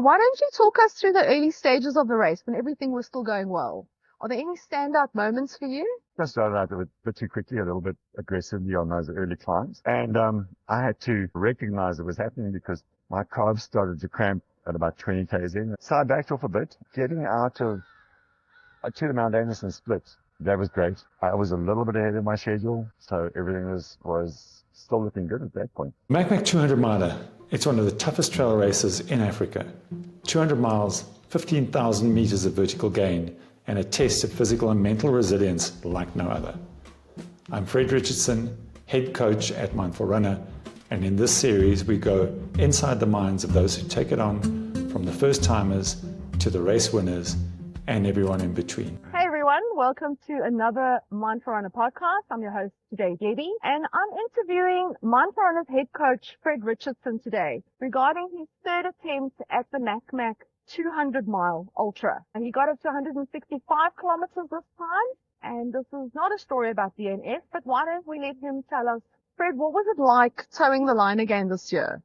Why don't you talk us through the early stages of the race when everything was still going well? Are there any standout moments for you? I started out a bit too quickly, a little bit aggressively on those early climbs. And I had to recognize it was happening because my calves started to cramp at about 20 k's in. So I backed off a bit, getting out of to the Mount Anderson split. That was great. I was a little bit ahead of my schedule, so everything was still looking good at that point. Macmac 200 miler. It's one of the toughest trail races in Africa. 200 miles, 15,000 meters of vertical gain, and a test of physical and mental resilience like no other. I'm Fred Richardson, head coach at Mindful Runner, and in this series we go inside the minds of those who take it on, from the first timers to the race winners and everyone in between. Hey everyone, welcome to another Mindful Runner podcast. I'm your host today, Debbie, and I'm interviewing Mindful Runner's head coach, Fred Richardson, today regarding his third attempt at the Macmac 200-mile ultra. And he got up to 165 kilometers this time. And this is not a story about DNF, but why don't we let him tell us, Fred, what was it like towing the line again this year?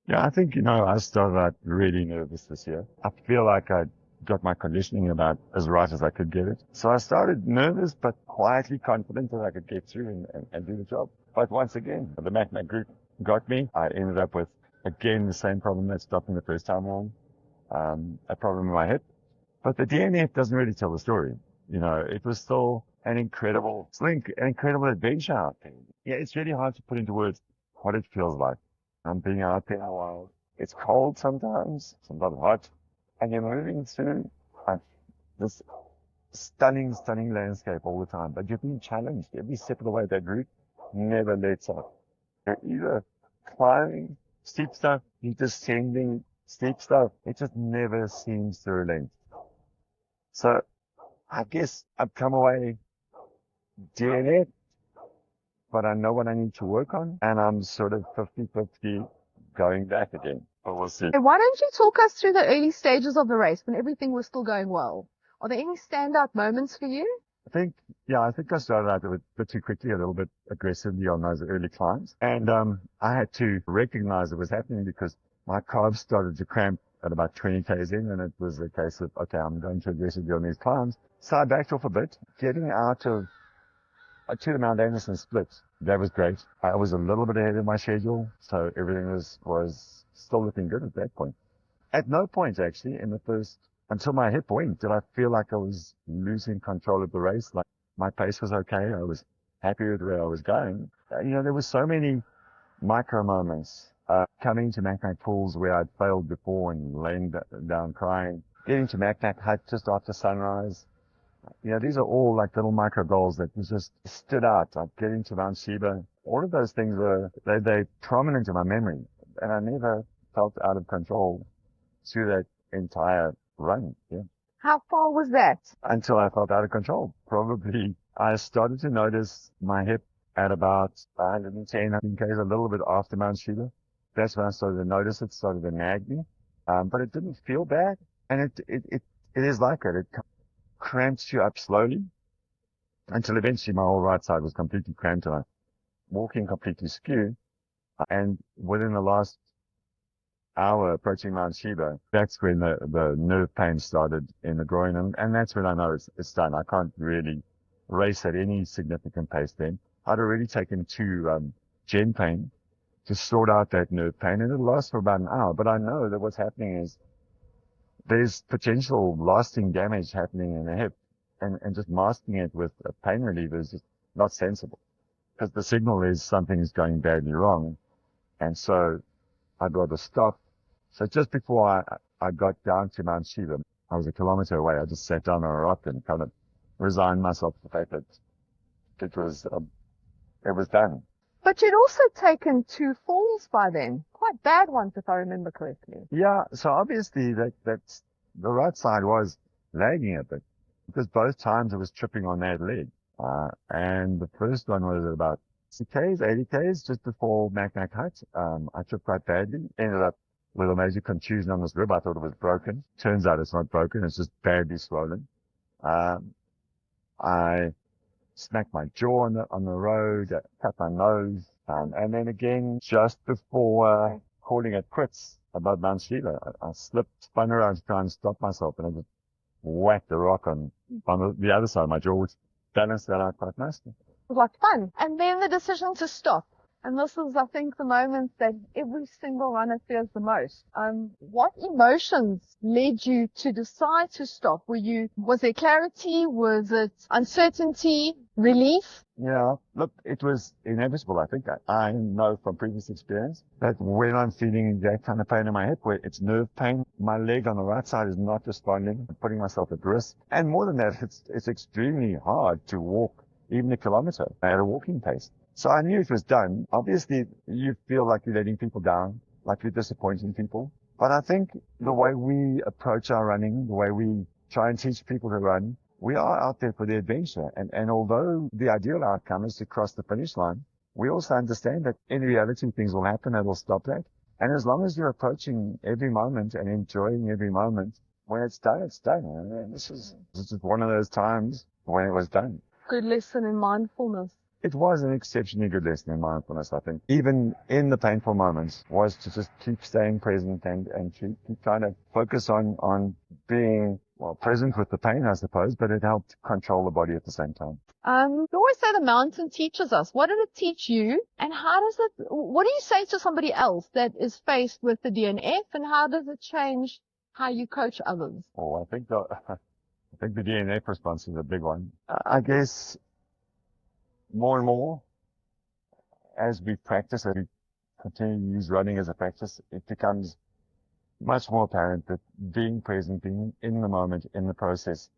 Yeah, I think, I started out really nervous this year. I feel like I got my conditioning about as right as I could get it. So I started nervous, but quietly confident that I could get through and do the job. But once again, the Macmac group got me. I ended up with, again, the same problem that stopped me the first time around, a problem in my hip. But the DNF doesn't really tell the story. It was still an incredible adventure out there. Yeah, it's really hard to put into words what it feels like. I'm being out there in the wild. It's cold sometimes hot. And you're moving through this stunning landscape all the time. But you're being challenged. Every step of the way, that route never lets up. You're either climbing steep stuff, you're descending steep stuff. It just never seems to relent. So I guess I've come away DNF, but I know what I need to work on. And I'm sort of 50-50 going back again. But we'll see. Why don't you talk us through the early stages of the race when everything was still going well? Are there any standout moments for you? I think I started out a bit too quickly, a little bit aggressively on those early climbs. And I had to recognize it was happening because my calves started to cramp at about 20 k's in, and it was a case of, okay, I'm going to aggressively on these climbs. So I backed off a bit, getting out of to the Mount Anderson split. That was great. I was a little bit ahead of my schedule, so everything was still looking good at that point. At no point, actually, until my hip went, did I feel like I was losing control of the race. Like, my pace was okay. I was happy with where I was going. There were so many micro moments. Coming to Macmac Falls where I'd failed before and laying down crying. Getting to Macmac Hut just after sunrise. These are all like little micro goals that just stood out. Like getting to Mount Sheba. All of those things they prominent in my memory. And I never felt out of control through that entire run. Yeah. How far was that? Until I felt out of control. Probably I started to notice my hip at about 110 k's, a little bit after Mount Sheba. That's when I started to notice it, started to nag me. But it didn't feel bad. And it is like it. It cramps you up slowly until eventually my whole right side was completely cramped and I'm walking completely skewed. And within the last hour approaching Mount Sheba, that's when the nerve pain started in the groin. And that's when I know it's done. I can't really race at any significant pace then. I'd already taken 2 Gen pain to sort out that nerve pain, and it lasts for about an hour. But I know that what's happening is there's potential lasting damage happening in the hip, and just masking it with a pain reliever is just not sensible, because the signal is something's going badly wrong. And so I'd rather stop. So just before I got down to Mount Sheba, I was a kilometer away. I just sat down on a rock and kind of resigned myself to the fact that it was done. But you'd also taken 2 falls by then. Quite bad ones, if I remember correctly. Yeah, so obviously that's the right side was lagging a bit because both times it was tripping on that leg. And the first one was at about 60 k's, 80 k's, just before Macmac Hut. I tripped quite badly. Ended up with a major contusion on this rib. I thought it was broken. Turns out it's not broken. It's just badly swollen. I smacked my jaw on the road, cut my nose. And then again, just before calling it quits above Mount Sheila. I slipped, spun around to try and stop myself, and I just whacked the rock on the other side of my jaw, which balanced that out quite nicely. It was like fun. And then the decision to stop. And this is, I think, the moment that every single runner fears the most. What emotions led you to decide to stop? Was there clarity? Was it uncertainty? Relief? Yeah, look, it was inevitable. I think I know from previous experience that when I'm feeling that kind of pain in my hip, where it's nerve pain, my leg on the right side is not responding, I'm putting myself at risk. And more than that, it's extremely hard to walk even a kilometer at a walking pace. So I knew it was done. Obviously, you feel like you're letting people down, like you're disappointing people. But I think the way we approach our running, the way we try and teach people to run, we are out there for the adventure. And although the ideal outcome is to cross the finish line, we also understand that in reality, things will happen that will stop that. And as long as you're approaching every moment and enjoying every moment, when it's done, it's done. And this is one of those times when it was done. Good lesson in mindfulness. It was an exceptionally good lesson in mindfulness, I think. Even in the painful moments, was to just keep staying present and keep trying to focus on being, well, present with the pain, I suppose, but it helped control the body at the same time. You always say the mountain teaches us. What did it teach you? And what do you say to somebody else that is faced with the DNF, and how does it change how you coach others? Oh, I think the DNF response is a big one. I guess more and more, as we practice, as we continue to use running as a practice, it becomes much more apparent that being present, being in the moment, in the process,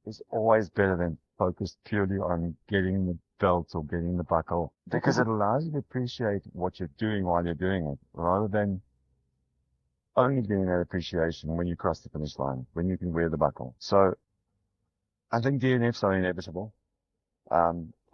is always better than focused purely on getting the belt or getting the buckle, because it allows you to appreciate what you're doing while you're doing it, rather than only getting that appreciation when you cross the finish line, when you can wear the buckle. So I think DNFs are inevitable.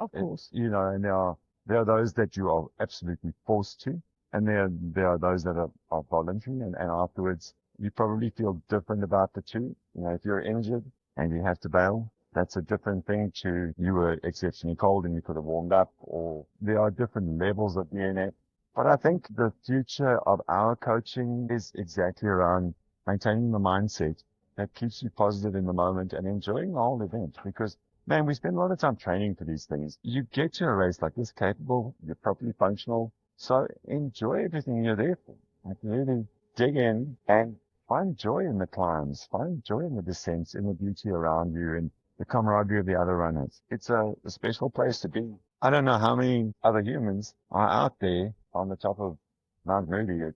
Of course. And there are those that you are absolutely forced to, and there are those that are voluntary, and afterwards you probably feel different about the two. If you're injured and you have to bail, that's a different thing to you were exceptionally cold and you could have warmed up, or there are different levels of DNF. But I think the future of our coaching is exactly around maintaining the mindset that keeps you positive in the moment and enjoying the whole event, because man, we spend a lot of time training for these things. You get to a race like this capable, you're properly functional, so enjoy everything you're there for. Like really dig in and find joy in the climbs, find joy in the descents, in the beauty around you and the camaraderie of the other runners. It's a special place to be. I don't know how many other humans are out there on the top of Mount Moody at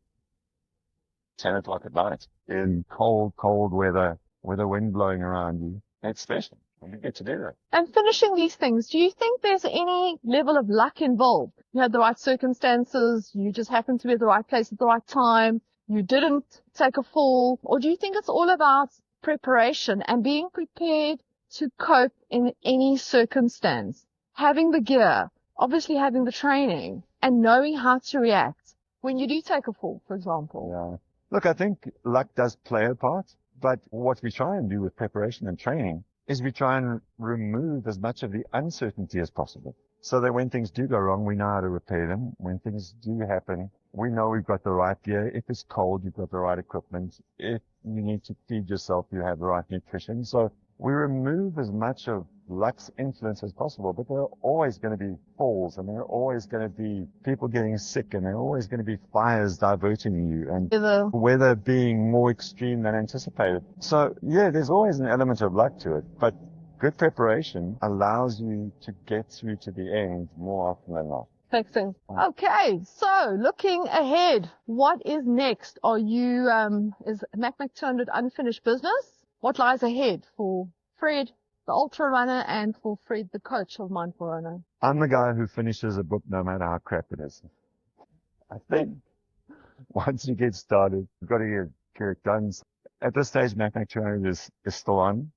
10 o'clock at night in cold, cold weather with the wind blowing around you. It's special. You get to do that. And finishing these things, do you think there's any level of luck involved? You had the right circumstances, you just happened to be at the right place at the right time, you didn't take a fall, or do you think it's all about preparation and being prepared to cope in any circumstance? Having the gear, obviously having the training, and knowing how to react when you do take a fall, for example. Yeah. Look, I think luck does play a part, but what we try and do with preparation and training is we try and remove as much of the uncertainty as possible, so that when things do go wrong, we know how to repair them. When things do happen, we know we've got the right gear. If it's cold, you've got the right equipment. If you need to feed yourself, you have the right nutrition. So we remove as much of luck's influence as possible, but there are always going to be falls, and there are always going to be people getting sick, and there are always going to be fires diverting you, and weather being more extreme than anticipated. So yeah, there's always an element of luck to it, but good preparation allows you to get through to the end more often than not. Fixing. Okay, so looking ahead, what is next? Is MacMac 200 unfinished business? What lies ahead for Fred, the ultra runner, and for Fred, the coach of Mindful Runner? I'm the guy who finishes a book no matter how crap it is. I think once you get started, you've got to get it done. At this stage, MacMac 200 is still on,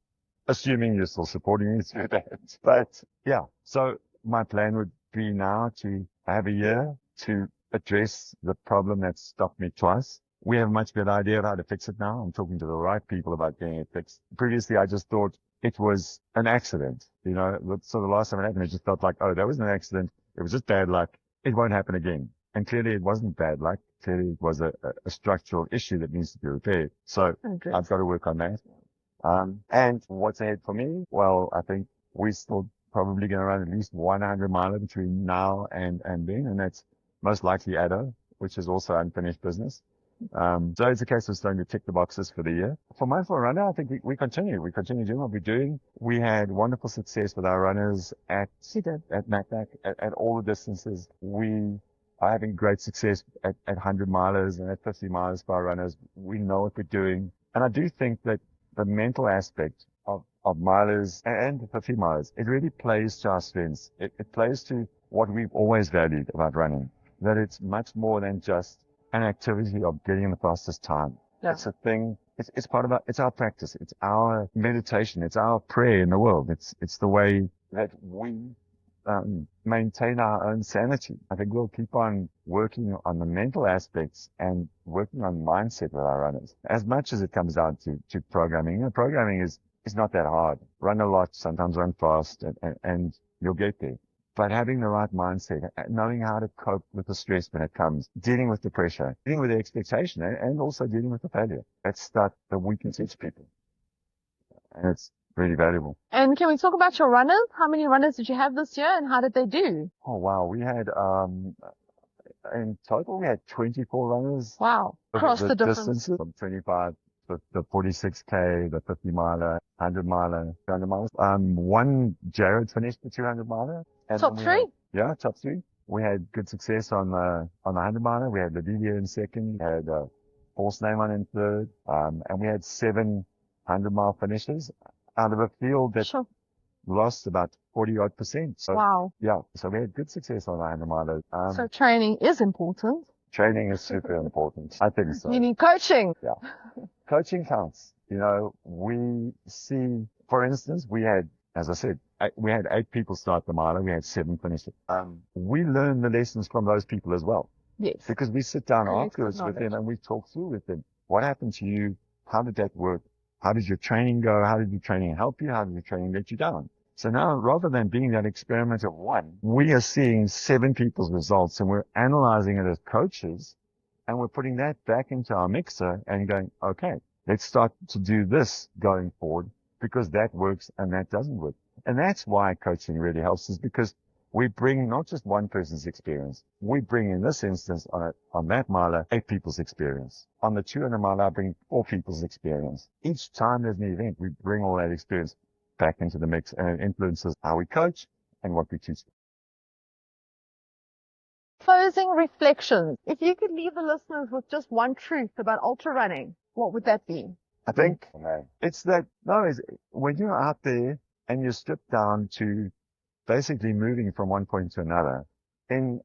assuming you're still supporting me through that. But yeah, so my plan would be now to have a year to address the problem that stopped me twice. We have a much better idea of how to fix it now. I'm talking to the right people about getting it fixed. Previously, I just thought it was an accident. So the last time it happened, I just felt like, oh, that was an accident. It was just bad luck. It won't happen again. And clearly it wasn't bad luck. clearly it was a structural issue that needs to be repaired. So I've got to work on that. And what's ahead for me? Well, I think we're still probably going to run at least 100 miler between now and then, and that's most likely Addo, which is also unfinished business. So it's a case of starting to tick the boxes for the year. For Mindful Runner, I think we continue. We continue doing what we're doing. We had wonderful success with our runners at MacMac, at all the distances. We are having great success at 100 milers and at 50 milers for our runners. We know what we're doing. And I do think that the mental aspect of milers and the 50 milers, it really plays to our strengths. It plays to what we've always valued about running, that it's much more than just an activity of getting the fastest time. Yeah. It's a thing. It's part of it's our practice. It's our meditation. It's our prayer in the world. It's the way that we maintain our own sanity. I think we'll keep on working on the mental aspects and working on mindset with our runners. As much as it comes down to programming, programming is not that hard. Run a lot, sometimes run fast, and you'll get there. But having the right mindset, knowing how to cope with the stress when it comes, dealing with the pressure, dealing with the expectation, and also dealing with the failure. That's stuff that we can teach people. And it's really valuable. And can we talk about your runners? How many runners did you have this year, and how did they do? Oh, wow. We had, in total, we had 24 runners. Wow. Across the distances from 25 to the 46K, the 50 miler, 100 miler, 200 miles. Jared finished the 200 miler. Top three? Top three. We had good success on the 100 miler. We had Ladivia in second. We had Paul Sneyman in third. And we had 7 100-mile finishes out of a field that lost about 40-odd%. So, wow. Yeah. So we had good success on the 100 miler. So training is important. Training is super important. I think so. You need coaching. Yeah. Coaching counts. You know, we see, for instance, we had, as I said, we had 8 people start the miler. We had 7 finish it. We learn the lessons from those people as well. Yes. Because we sit down afterwards with them and we talk through with them. What happened to you? How did that work? How did your training go? How did your training help you? How did your training let you down? So now, rather than being that experiment of one, we are seeing 7 people's results and we're analyzing it as coaches and we're putting that back into our mixer and going, okay, let's start to do this going forward because that works and that doesn't work. And that's why coaching really helps, is because we bring not just one person's experience. We bring, in this instance, on that miler, 8 people's experience. On the 200 miler, I bring 4 people's experience. Each time there's an event, we bring all that experience back into the mix, and it influences how we coach and what we teach. Closing reflections. If you could leave the listeners with just one truth about ultra running, what would that be? I think it's that, when you're out there and you're stripped down to basically moving from one point to another in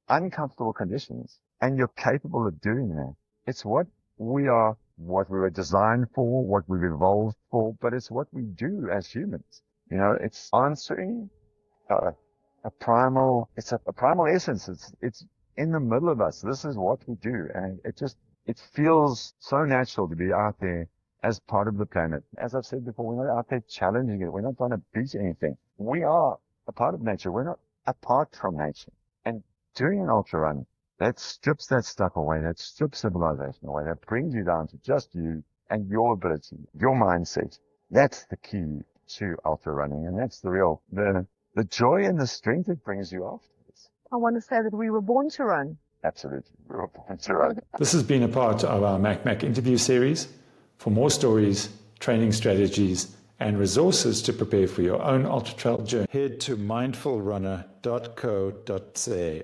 uncomfortable conditions, and you're capable of doing that, it's what we were designed for, what we've evolved for, but it's what we do as humans. You know, it's answering a primal essence. It's in the middle of us. This is what we do. And it feels so natural to be out there as part of the planet. As I've said before, we're not out there challenging it. We're not trying to beat anything. We are a part of nature. We're not apart from nature. And doing an ultra run, that strips that stuff away. That strips civilization away. That brings you down to just you and your ability, your mindset. That's the key to ultra running. And that's the joy and the strength it brings you afterwards. I want to say that we were born to run. Absolutely. We were born to run. This has been a part of our MacMac interview series. For more stories, training strategies, and resources to prepare for your own ultra trail journey, head to mindfulrunner.co.za.